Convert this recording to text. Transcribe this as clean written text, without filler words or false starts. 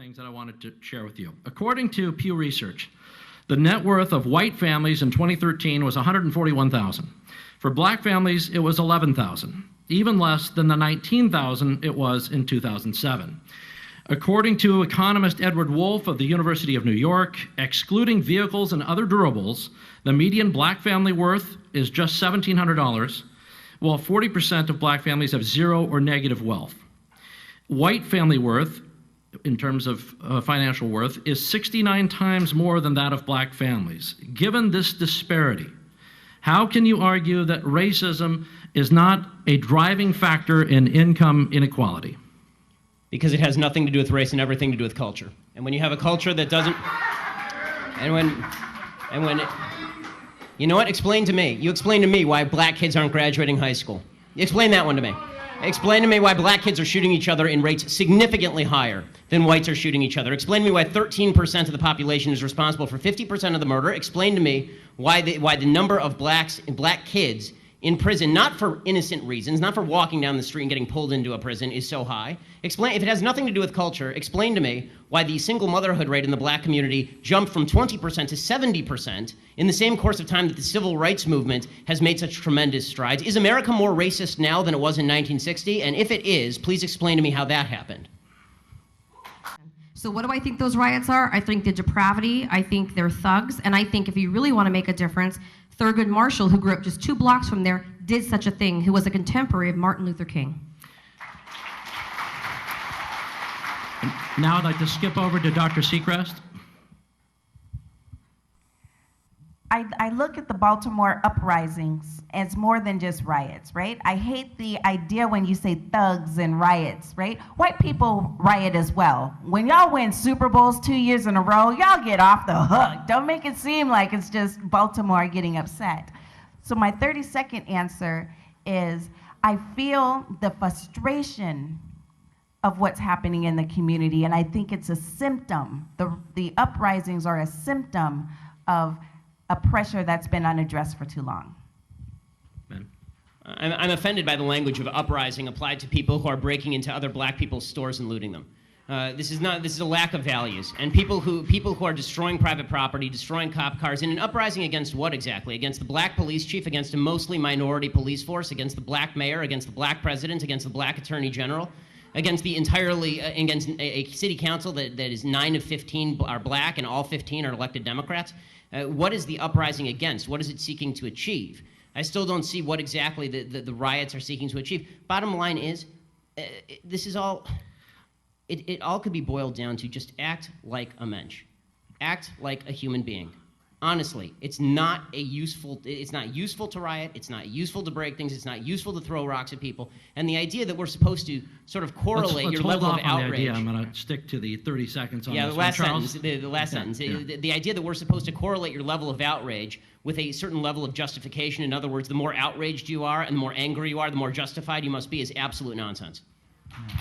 things that I wanted to share with you. According to Pew Research, the net worth of white families in 2013 was $141,000. For black families, it was $11,000, even less than the $19,000 it was in 2007. According to economist Edward Wolf of the University of New York, excluding vehicles and other durables, the median black family worth is just $1,700, while 40% of black families have zero or negative wealth. White family worth, in terms of financial worth, is 69 times more than that of black families. Given this disparity, how can you argue that racism is not a driving factor in income inequality? Because it has nothing to do with race and everything to do with culture. And when you have a culture that doesn't, you know what? Explain to me. You explain to me why black kids aren't graduating high school. Explain that one to me. Explain to me why black kids are shooting each other in rates significantly higher than whites are shooting each other. Explain to me why 13% of the population is responsible for 50% of the murder. Explain to me why the number of black kids in prison, not for innocent reasons, not for walking down the street and getting pulled into a prison, is so high. Explain, if it has nothing to do with culture, explain to me why the single motherhood rate in the black community jumped from 20% to 70% in the same course of time that the civil rights movement has made such tremendous strides. Is America more racist now than it was in 1960? And if it is, please explain to me how that happened. So what do I think those riots are? I think they're depravity, I think they're thugs, and I think if you really want to make a difference, Thurgood Marshall, who grew up just 2 blocks from there, did such a thing, who was a contemporary of Martin Luther King. And now I'd like to skip over to Dr. Seacrest. I look at the Baltimore uprisings as more than just riots, right? I hate the idea when you say thugs and riots, right? White people riot as well. When y'all win Super Bowls 2 years in a row, y'all get off the hook. Don't make it seem like it's just Baltimore getting upset. So my 30-second answer is I feel the frustration of what's happening in the community, and I think it's a symptom. The uprisings are a symptom of a pressure that's been unaddressed for too long. I'm offended by the language of uprising applied to people who are breaking into other black people's stores and looting them. This is a lack of values. And people who are destroying private property, destroying cop cars, in an uprising against what exactly? Against the black police chief, against a mostly minority police force, against the black mayor, against the black president, against the black attorney general, against against a city council that is 9 of 15 are black and all 15 are elected Democrats. What is the uprising against? What is it seeking to achieve? I still don't see what exactly the riots are seeking to achieve. Bottom line is, this is all, it all could be boiled down to just act like a mensch. Act like a human being. Honestly, it's not useful to riot, it's not useful to break things, it's not useful to throw rocks at people. And the idea that we're supposed to sort of correlate your level of outrage. The idea. I'm going to stick to the 30 seconds on this the last one, sentence. The last sentence. Yeah. The idea that we're supposed to correlate your level of outrage with a certain level of justification. In other words, the more outraged you are and the more angry you are, the more justified you must be, is absolute nonsense. Yeah.